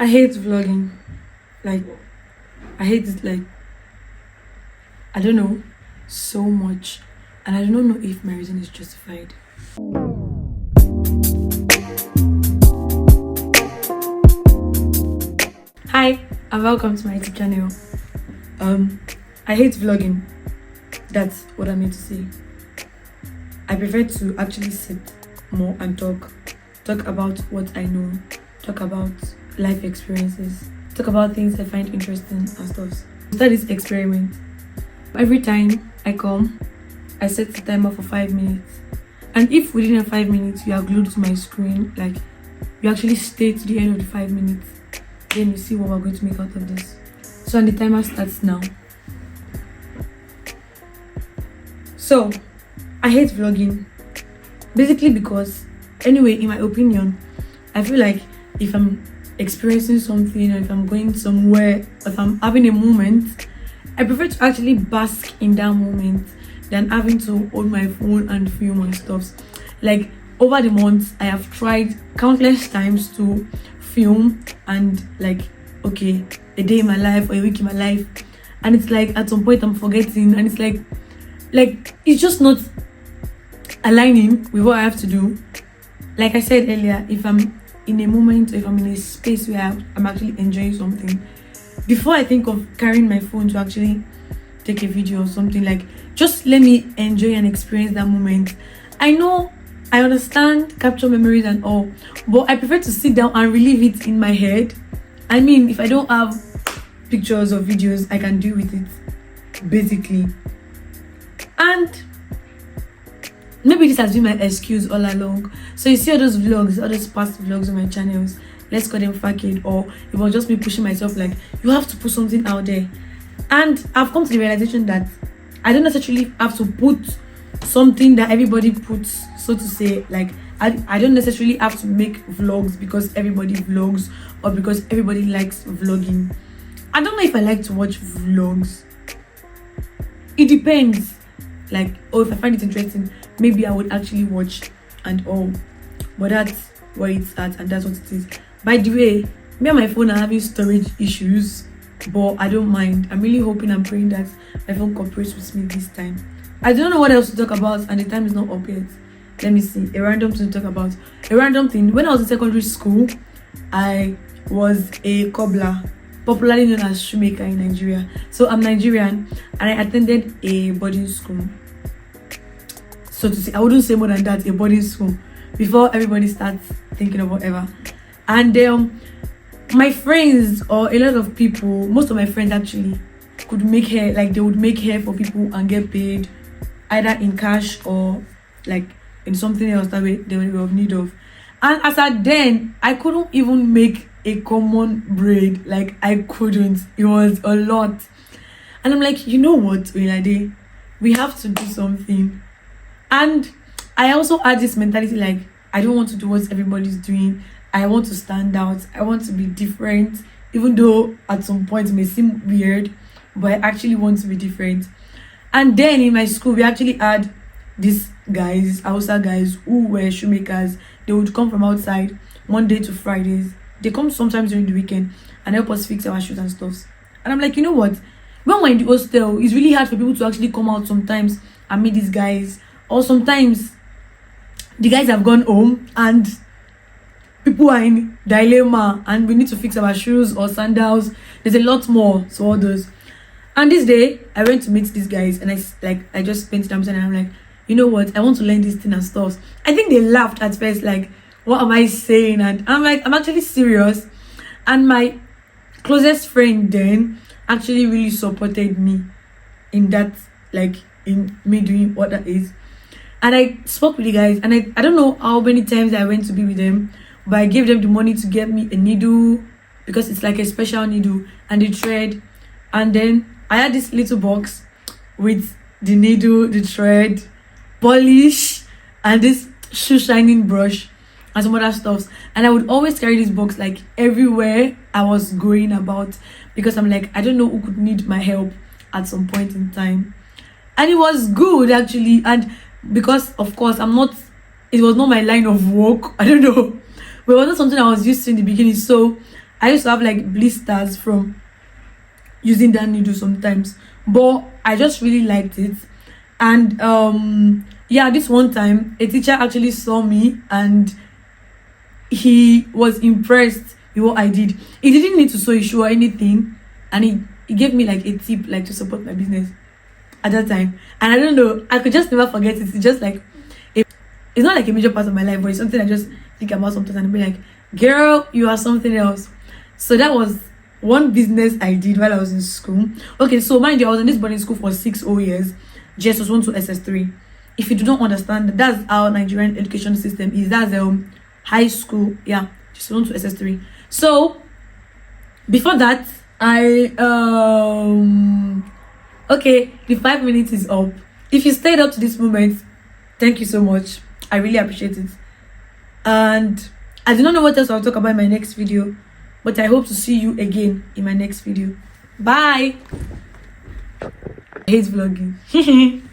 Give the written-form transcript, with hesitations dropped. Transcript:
I hate vlogging. Like, I hate it, like, I don't know, so much. And I don't know if my reason is justified. Hi, and welcome to my YouTube channel. I hate vlogging. That's what I mean to say. I prefer to actually sit more and talk about what I know, talk about life experiences, talk about things I find interesting and stuff. Start this experiment. Every time I come, I set the timer for 5 minutes, and if within the 5 minutes you are glued to my screen, like you actually stay to the end of the 5 minutes, then you see what we're going to make out of this. So, and the timer starts now. So I hate vlogging basically because, anyway, in my opinion, I feel like if I'm experiencing something, or if I'm going somewhere, or if I'm having a moment, I prefer to actually bask in that moment than having to hold my phone and film and stuff. Like, over the months, I have tried countless times to film and, like, okay, a day in my life or a week in my life, and it's like at some point I'm forgetting, and it's like it's just not aligning with what I have to do. Like I said earlier, if I'm in a moment, or if I'm in a space where I'm actually enjoying something, before I think of carrying my phone to actually take a video or something, like, just let me enjoy and experience that moment. I know, I understand capture memories and all, but I prefer to sit down and relive it in my head. I mean, if I don't have pictures or videos, I can deal with it, basically. And maybe this has been my excuse all along. So you see all those vlogs, all those past vlogs on my channels, let's call them faked, or it was just me pushing myself, like, you have to put something out there. And I've come to the realization that I don't necessarily have to put something that everybody puts, so to say. Like, I don't necessarily have to make vlogs because everybody vlogs, or because everybody likes vlogging. I don't know if I like to watch vlogs. It depends. Like, oh, if I find it interesting, maybe I would actually watch and all. But that's where it's at, and that's what it is. By the way, me and my phone are having storage issues, but I don't mind. I'm really hoping and praying that my phone cooperates with me this time. I don't know what else to talk about, and the time is not up yet. Let me see. A random thing to talk about. A random thing. When I was in secondary school, I was a cobbler, popularly known as shoemaker in Nigeria. So I'm Nigerian, and I attended a boarding school. So to say, I wouldn't say more than that, a boarding school, before everybody starts thinking of whatever. And my friends, or a lot of people, most of my friends actually, could make hair. Like, they would make hair for people and get paid either in cash or like in something else that they were of need of. And as at then, I couldn't even make a common braid. Like, I couldn't. It was a lot. And I'm like, you know what, Oilade, we have to do something. And I also had this mentality, like, I don't want to do what everybody's doing. I want to stand out. I want to be different, even though at some point it may seem weird, but I actually want to be different. And then in my school, we actually had these guys, Hausa guys, who were shoemakers. They would come from outside Monday to Fridays. They come sometimes during the weekend and help us fix our shoes and stuff. And I'm like, you know what? When we're in the hostel, it's really hard for people to actually come out sometimes and meet these guys. Or sometimes the guys have gone home and people are in dilemma and we need to fix our shoes or sandals. There's a lot more to all those. And this day, I went to meet these guys, and I just spent time and I'm like, you know what? I want to learn this thing and stuff. I think they laughed at first, like, what am I saying? And I'm like, I'm actually serious. And my closest friend then actually really supported me in that, like, in me doing what that is. And I spoke with the guys, and I don't know how many times I went to be with them, but I gave them the money to get me a needle, because it's like a special needle, and the thread. And then I had this little box with the needle, the thread, polish, and this shoe shining brush and some other stuff. And I would always carry this box, like, everywhere I was going about, because I'm like, I don't know who could need my help at some point in time. And it was good, actually. And because, of course, it was not my line of work, I don't know, but it wasn't something I was used to in the beginning. So I used to have like blisters from using that needle sometimes, but I just really liked it. And yeah, this one time a teacher actually saw me and he was impressed with what I did. He didn't need to sew a shoe or anything, and he gave me like a tip, like to support my business at that time. And I don't know, I could just never forget it. It's just like it's not like a major part of my life, but it's something I just think about sometimes and be like, girl, you are something else. So that was one business I did while I was in school. Okay, so mind you, I was in this boarding school for 6 whole years, JSS1 to SS3. If you do not understand, that's our Nigerian education system is. That's high school, yeah, JSS1 to SS3. So before that, I okay, the 5 minutes is up. If you stayed up to this moment, thank you so much. I really appreciate it. And I do not know what else I'll talk about in my next video, but I hope to see you again in my next video. Bye. I hate vlogging.